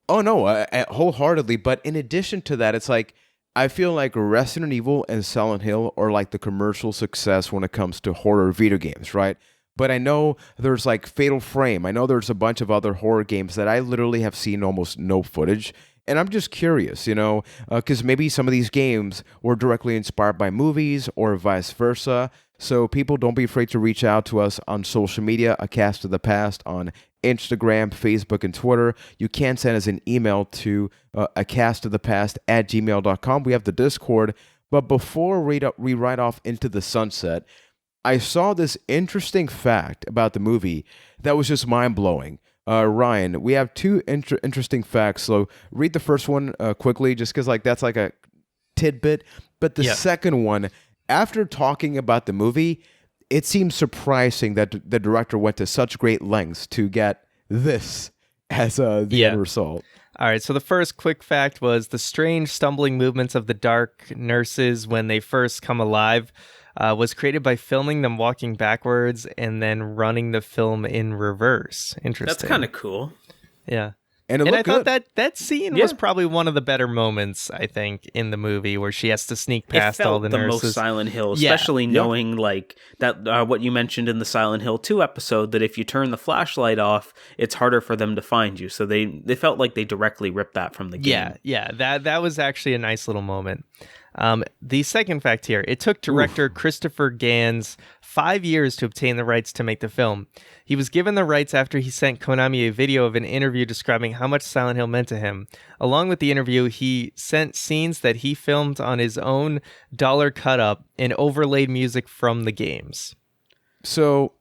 Oh, no, wholeheartedly. But in addition to that, it's like, I feel like Resident Evil and Silent Hill are like the commercial success when it comes to horror video games, right? But I know there's like Fatal Frame. I know there's a bunch of other horror games that I literally have seen almost no footage. And I'm just curious, because maybe some of these games were directly inspired by movies or vice versa. So people, don't be afraid to reach out to us on social media, A Cast of the Past on Instagram, Facebook, and Twitter. You can send us an email to acastofthepast@gmail.com. We have the Discord. But before we ride off into the sunset, I saw this interesting fact about the movie that was just mind-blowing. Ryan, we have two interesting facts. So read the first one quickly, just because that's like a tidbit. But the second one, after talking about the movie, it seems surprising that the director went to such great lengths to get this as the end result. All right, so the first quick fact was the strange stumbling movements of the dark nurses when they first come alive was created by filming them walking backwards and then running the film in reverse. Interesting. That's kind of cool. Yeah. And I thought that scene was probably one of the better moments, I think, in the movie, where she has to sneak past all the nurses. It felt the most Silent Hill, especially knowing like that what you mentioned in the Silent Hill 2 episode, that if you turn the flashlight off, it's harder for them to find you. So they felt like they directly ripped that from the game. Yeah, that was actually a nice little moment. The second fact here, it took director Christopher Gans 5 years to obtain the rights to make the film. He was given the rights after he sent Konami a video of an interview describing how much Silent Hill meant to him. Along with the interview, he sent scenes that he filmed on his own dollar cut-up and overlaid music from the games. So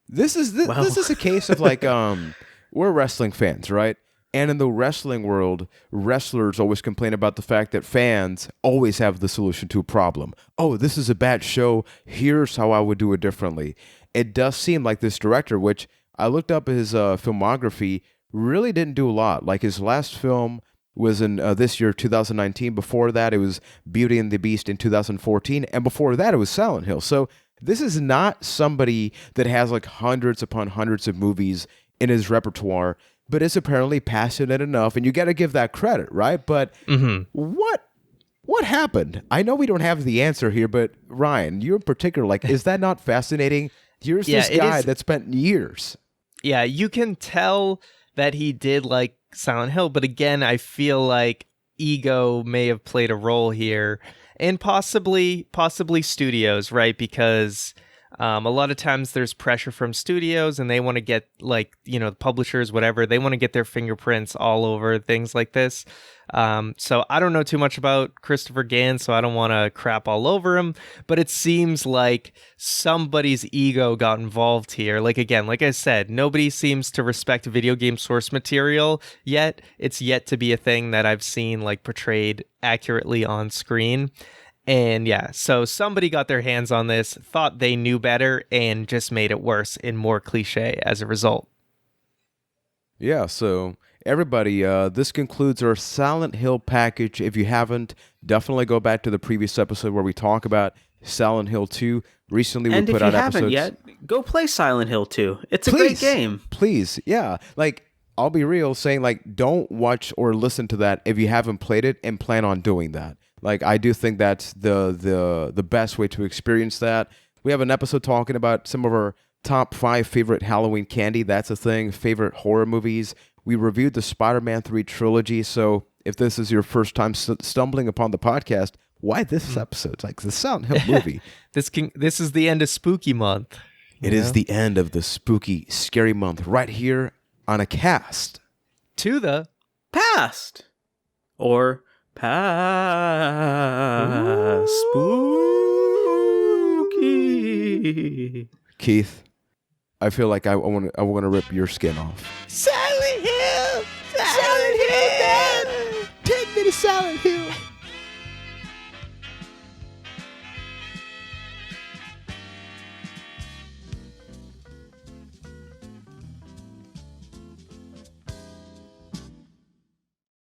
this is a case of like we're wrestling fans, right? And in the wrestling world, wrestlers always complain about the fact that fans always have the solution to a problem. Oh, this is a bad show. Here's how I would do it differently. It does seem like this director, which I looked up his filmography, really didn't do a lot. Like his last film was in this year, 2019. Before that, it was Beauty and the Beast in 2014. And before that, it was Silent Hill. So this is not somebody that has like hundreds upon hundreds of movies in his repertoire, but is apparently passionate enough. And you got to give that credit, right? But what happened? I know we don't have the answer here, but Ryan, you in particular, like, is that not fascinating? Here's this guy that spent years. Yeah, you can tell that he did like Silent Hill, but again, I feel like ego may have played a role here, and possibly studios, right? Because a lot of times there's pressure from studios, and they want to get, like, you know, publishers, whatever, they want to get their fingerprints all over things like this. So I don't know too much about Christopher Gans, so I don't want to crap all over him, but it seems like somebody's ego got involved here. Like, again, like I said, nobody seems to respect video game source material yet. It's yet to be a thing that I've seen, like, portrayed accurately on screen. And yeah, so somebody got their hands on this, thought they knew better, and just made it worse and more cliche as a result. Yeah, so everybody, this concludes our Silent Hill package. If you haven't, definitely go back to the previous episode where we talk about Silent Hill 2. Recently, we put out episodes. And if you haven't yet, go play Silent Hill 2. It's a great game. Please, yeah. Like, I'll be real, saying, like, don't watch or listen to that if you haven't played it and plan on doing that. Like, I do think that's the best way to experience that. We have an episode talking about some of our top 5 favorite Halloween candy. That's a thing. Favorite horror movies. We reviewed the Spider-Man 3 trilogy. So if this is your first time stumbling upon the podcast, why this episode? It's like the Silent Hill movie. This is the end of Spooky Month. It is the end of the spooky, scary month right here on a cast. To the past. Or past. Spooky. Keith, I feel like I want to rip your skin off. Silent Hill! Silent Hill! Take me to Silent Hill!